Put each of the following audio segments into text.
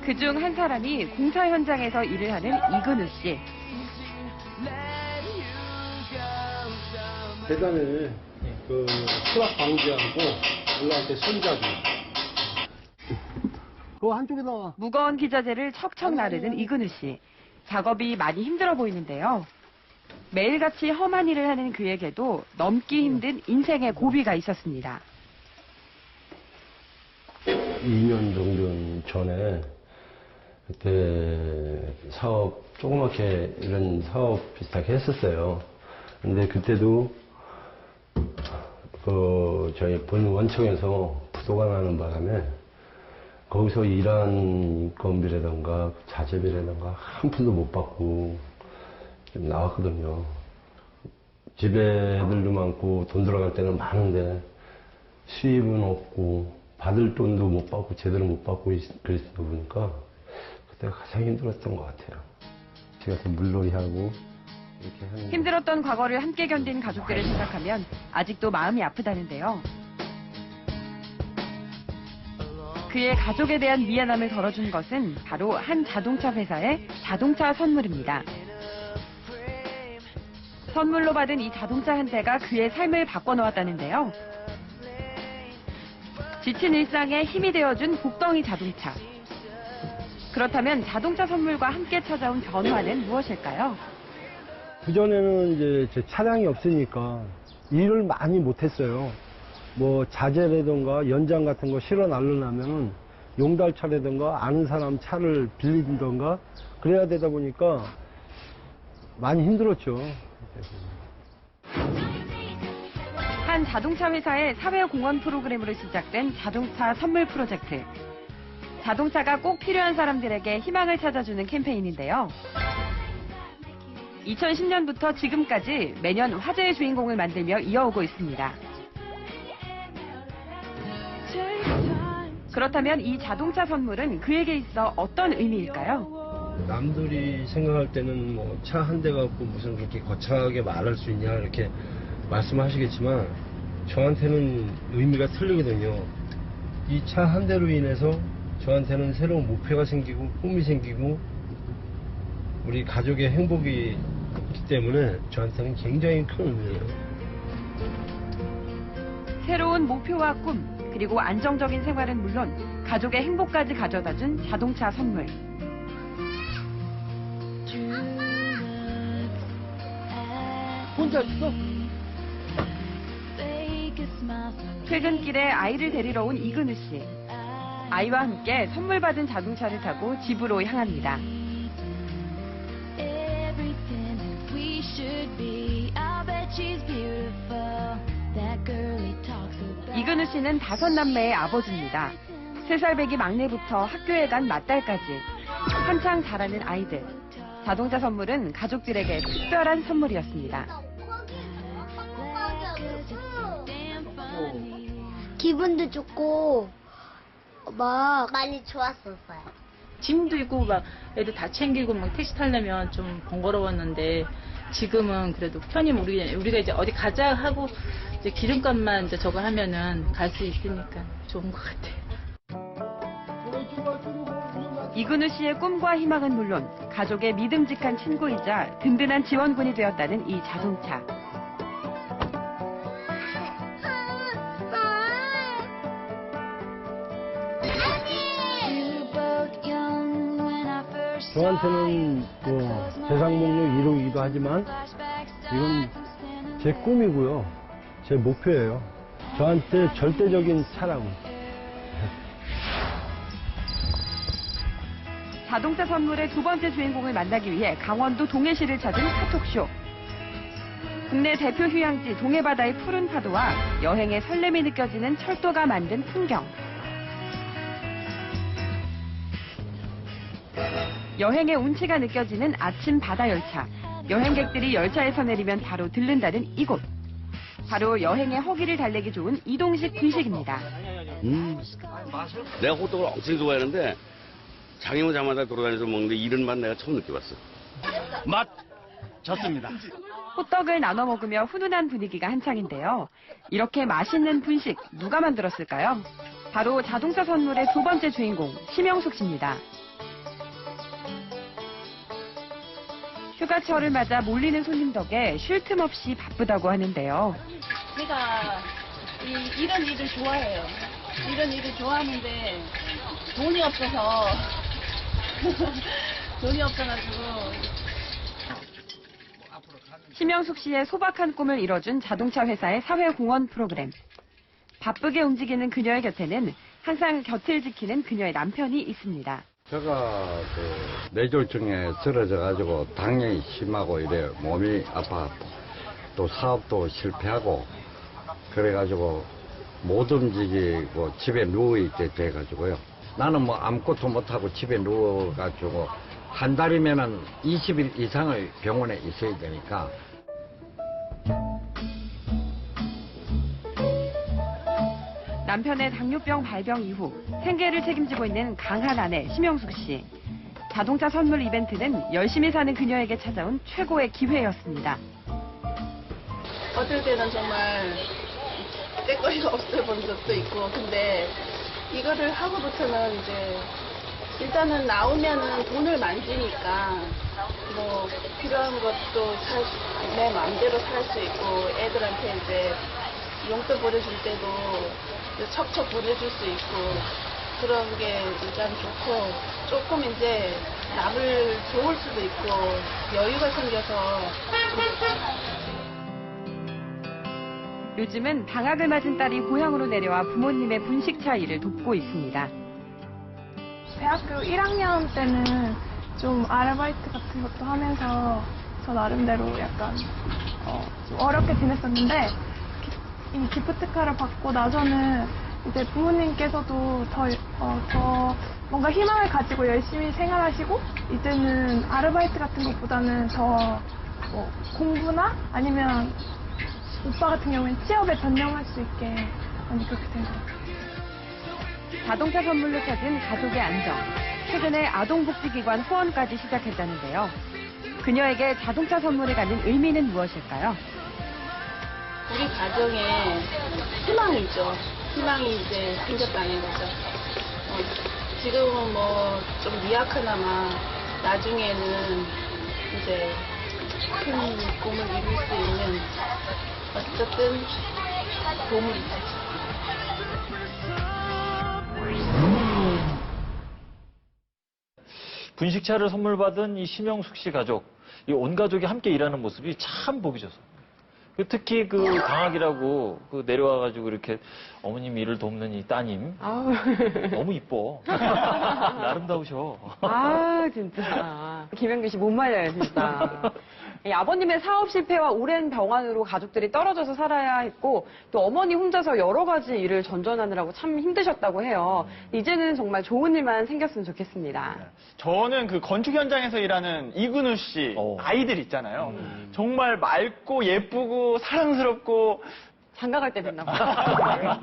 그중 한 사람이 공사 현장에서 일을 하는 이근우 씨. 계단에 그 수락 방지하고 올라갈 때 손잡이. 그거 한쪽에다가. 무거운 기자재를 척척 나르는 이근우 씨. 작업이 많이 힘들어 보이는데요. 매일같이 험한 일을 하는 그에게도 넘기 힘든 인생의 고비가 있었습니다. 2년 정도 전에 그때 사업 조그맣게 이런 사업 비슷하게 했었어요. 근데 그때도 저희 본 원청에서 부도가 나는 바람에 거기서 일한 인건비라든가 자재비라든가 한 푼도 못 받고 좀 나왔거든요. 집에 애들도 많고 돈 들어갈 때는 많은데 수입은 없고 받을 돈도 못 받고 제대로 못 받고 그랬다 보니까 그때가 가장 힘들었던 것 같아요. 집에서 물놀이하고 이렇게 하는 힘들었던 과거를 함께 견딘 가족들을 생각하면 아직도 마음이 아프다는데요. 그의 가족에 대한 미안함을 덜어준 것은 바로 한 자동차 회사의 자동차 선물입니다. 선물로 받은 이 자동차 한 대가 그의 삶을 바꿔놓았다는데요. 지친 일상에 힘이 되어준 복덩이 자동차. 그렇다면 자동차 선물과 함께 찾아온 변화는 무엇일까요? 그전에는 이제 제 차량이 없으니까 일을 많이 못했어요. 뭐 자재라든가 연장 같은 거 실어 날르려면은 용달차라든가 아는 사람 차를 빌리든가 그래야 되다 보니까 많이 힘들었죠. 한 자동차 회사의 사회공헌 프로그램으로 시작된 자동차 선물 프로젝트. 자동차가 꼭 필요한 사람들에게 희망을 찾아주는 캠페인인데요. 2010년부터 지금까지 매년 화제의 주인공을 만들며 이어오고 있습니다. 그렇다면 이 자동차 선물은 그에게 있어 어떤 의미일까요? 남들이 생각할 때는 뭐 차 한 대 갖고 무슨 그렇게 거창하게 말할 수 있냐 이렇게 말씀하시겠지만 저한테는 의미가 틀리거든요. 이 차 한 대로 인해서 저한테는 새로운 목표가 생기고 꿈이 생기고 우리 가족의 행복이 있기 때문에 저한테는 굉장히 큰 의미예요. 새로운 목표와 꿈, 그리고 안정적인 생활은 물론 가족의 행복까지 가져다준 자동차 선물. 혼자 있어? 퇴근길에 아이를 데리러 온 이근우 씨. 아이와 함께 선물 받은 자동차를 타고 집으로 향합니다. 이근우 씨는 5남매의 아버지입니다. 3살배기 막내부터 학교에 간 맏딸까지 한창 자라는 아이들. 자동차 선물은 가족들에게 특별한 선물이었습니다. 기분도 좋고 막 많이 좋았었어요. 짐도 있고 막 애들 다 챙기고 막 택시 타려면 좀 번거로웠는데 지금은 그래도 편히 우리가 이제 어디 가자 하고 이제 기름값만 이제 저거 하면은 갈 수 있으니까 좋은 것 같아요. 이근우 씨의 꿈과 희망은 물론 가족의 믿음직한 친구이자 든든한 지원군이 되었다는 이 자동차. 저한테는 뭐 세상 목록 1호이기도 하지만 이건 제 꿈이고요. 제 목표예요. 저한테 절대적인 차라고. 자동차 선물의 2번째 주인공을 만나기 위해 강원도 동해시를 찾은 카톡쇼. 국내 대표 휴양지 동해바다의 푸른 파도와 여행의 설렘이 느껴지는 철도가 만든 풍경. 여행의 운치가 느껴지는 아침 바다 열차. 여행객들이 열차에서 내리면 바로 들른다는 이곳. 바로 여행의 허기를 달래기 좋은 이동식 분식입니다. 내가 호떡을 엄청 좋아하는데 장애 오자마자 돌아다니면서 먹는데 이런 맛 내가 처음 느껴봤어. 맛 좋습니다. 호떡을 나눠 먹으며 훈훈한 분위기가 한창인데요. 이렇게 맛있는 분식 누가 만들었을까요? 바로 자동차 선물의 두 번째 주인공, 심영숙 씨입니다. 휴가철을 맞아 몰리는 손님 덕에 쉴 틈 없이 바쁘다고 하는데요. 제가 이런 일을 좋아해요. 이런 일을 좋아하는데 돈이 없어서 돈이 없어가지고 심영숙 씨의 소박한 꿈을 이뤄준 자동차 회사의 사회공헌 프로그램. 바쁘게 움직이는 그녀의 곁에는 항상 곁을 지키는 그녀의 남편이 있습니다. 제가 뇌졸중에 쓰러져가지고 당뇨이 심하고 이래 몸이 아파 또 사업도 실패하고 그래가지고 못 움직이고 집에 누워있게 돼가지고요. 나는 뭐 아무것도 못하고 집에 누워가지고 한 달이면은 20일 이상을 병원에 있어야 되니까. 남편의 당뇨병 발병 이후 생계를 책임지고 있는 강한 아내 심영숙 씨. 자동차 선물 이벤트는 열심히 사는 그녀에게 찾아온 최고의 기회였습니다. 어떨 때는 정말 떼거리가 없어 본 적도 있고, 근데 이거를 하고부터는 이제 일단은 나오면은 돈을 만지니까 뭐 필요한 것도 내 마음대로 살 수 있고, 애들한테 이제 용돈 보내줄 때도 척척 보내줄 수 있고, 그런 게 일단 좋고, 조금 이제 남을 도울 수도 있고 여유가 생겨서 요즘은 방학을 맞은 딸이 고향으로 내려와 부모님의 분식차 일을 돕고 있습니다. 대학교 1학년 때는 좀 아르바이트 같은 것도 하면서 저 나름대로 약간 좀 어렵게 지냈었는데, 이 기프트카를 받고 나서는 이제 부모님께서도 더 뭔가 희망을 가지고 열심히 생활하시고, 이제는 아르바이트 같은 것보다는 더 뭐 공부나 아니면 오빠 같은 경우는 취업에 전념할 수 있게 많이 그렇게 된 것 같아요. 자동차 선물로 찾은 가족의 안정. 최근에 아동복지기관 후원까지 시작했다는데요. 그녀에게 자동차 선물이 가진 의미는 무엇일까요? 우리 가정에 희망이죠. 희망이 이제 생겼다는 거죠. 지금은 뭐 좀 미약하나마 나중에는 이제 큰 꿈을 이룰 수 있는 어쨌든 도움을 주죠. 분식차를 선물 받은 이 심영숙 씨 가족, 이 온 가족이 함께 일하는 모습이 참 보기 좋습니다. 특히 그 방학이라고 내려와가지고 이렇게 어머님 일을 돕는 이 따님. 너무 이뻐. 아름다우셔. 아, 진짜. 김현규 씨 못 말려요, 진짜. 이 아버님의 사업 실패와 오랜 병환으로 가족들이 떨어져서 살아야 했고, 또 어머니 혼자서 여러 가지 일을 전전하느라고 참 힘드셨다고 해요. 이제는 정말 좋은 일만 생겼으면 좋겠습니다. 저는 그 건축 현장에서 일하는 이근우 씨 아이들 있잖아요. 정말 맑고 예쁘고 사랑스럽고 장가 갈 때 뵀나 봐요.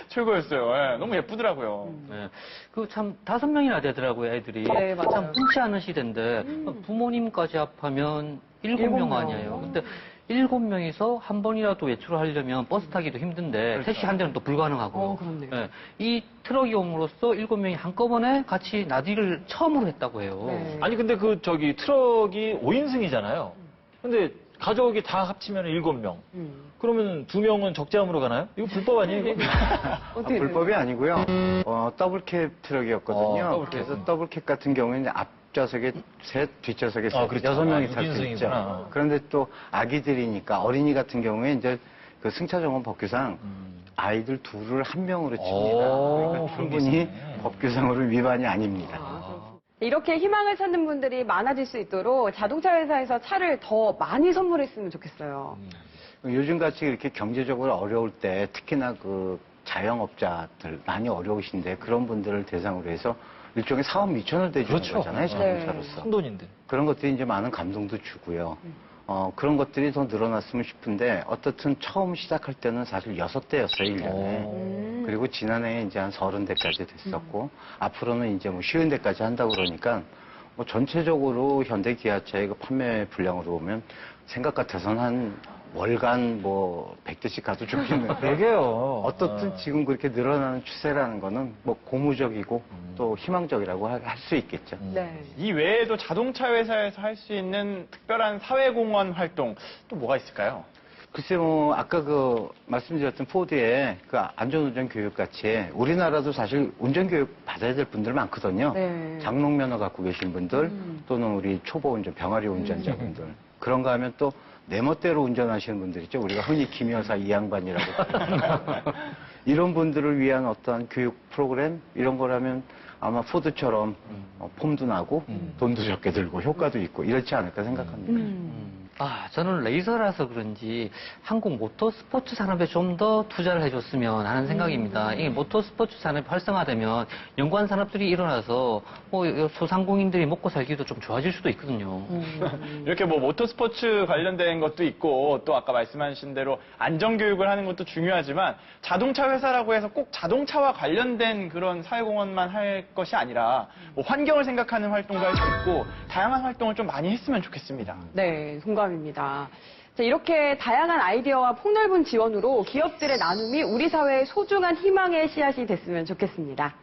최고였어요. 네, 너무 예쁘더라고요. 네. 그 참 5명이나 되더라고요, 애들이. 네, 맞아요. 참 흔치 않은 시대인데 부모님까지 합하면 7명 아니에요. 근데 7명이서 한 번이라도 외출을 하려면 버스 타기도 힘든데 그렇죠. 택시 한 대는 또 불가능하고. 그렇네요. 네. 이 트럭이 옴으로써 7명이 한꺼번에 같이 나들이를 처음으로 했다고 해요. 네. 아니 근데 트럭이 5인승이잖아요. 근데 가족이 다 합치면 7명. 그러면 2명은 적재함으로 가나요? 이거 불법 아니에요? 이거? 불법이 아니고요. 더블캡 트럭이었거든요. 그래서 더블캡 같은 경우에는 앞좌석에 셋, 뒷좌석에 셋, 그렇죠. 6명이 탈 수 육인승이구나. 있죠. 그런데 또 아기들이니까 어린이 같은 경우에 이제 그 승차정원 법규상 아이들 둘을 한 명으로 칩니다. 그러니까 충분히 법규상으로 위반이 아닙니다. 이렇게 희망을 찾는 분들이 많아질 수 있도록 자동차 회사에서 차를 더 많이 선물했으면 좋겠어요. 요즘같이 이렇게 경제적으로 어려울 때 특히나 그 자영업자들 많이 어려우신데 그런 분들을 대상으로 해서 일종의 사업 미천을 대주는 거잖아요, 자동차로서. 큰 돈인데. 그런 것들이 이제 많은 감동도 주고요. 그런 것들이 더 늘어났으면 싶은데 어떻든 처음 시작할 때는 사실 6대였어요, 1년에. 그리고 지난해에 이제 한 30대까지 됐었고 앞으로는 이제 뭐 50대까지 한다고 그러니까 뭐 전체적으로 현대 기아차의 그 판매 분량으로 보면 생각 같아서는 한 월간 뭐 100대씩 가도 좋겠는데. 되게요. 어떻든 지금 그렇게 늘어나는 추세라는 거는 뭐 고무적이고 또 희망적이라고 할 수 있겠죠. 네. 이 외에도 자동차 회사에서 할 수 있는 특별한 사회공헌 활동 또 뭐가 있을까요? 글쎄 뭐 아까 그 말씀드렸던 포드의 그 안전운전 교육 같이 우리나라도 사실 운전교육 받아야 될 분들 많거든요. 네. 장롱면허 갖고 계신 분들 또는 우리 초보 운전 병아리 운전자분들 그런 거 하면 또 내 멋대로 운전하시는 분들 있죠. 우리가 흔히 김 여사 이 양반이라고 이런 분들을 위한 어떤 교육 프로그램 이런 거라면 아마 포드처럼 폼도 나고 돈도 적게 들고 효과도 있고 이렇지 않을까 생각합니다. 저는 레이서라서 그런지 한국 모터스포츠 산업에 좀 더 투자를 해줬으면 하는 생각입니다. 이 모터스포츠 산업이 활성화되면 연관 산업들이 일어나서 뭐 소상공인들이 먹고 살기도 좀 좋아질 수도 있거든요. 이렇게 뭐 모터스포츠 관련된 것도 있고 또 아까 말씀하신 대로 안전교육을 하는 것도 중요하지만 자동차 회사라고 해서 꼭 자동차와 관련된 그런 사회공헌만 할 것이 아니라 뭐 환경을 생각하는 활동도 할 수 있고 다양한 활동을 좀 많이 했으면 좋겠습니다. 네, 동감입니다. 자, 이렇게 다양한 아이디어와 폭넓은 지원으로 기업들의 나눔이 우리 사회의 소중한 희망의 씨앗이 됐으면 좋겠습니다.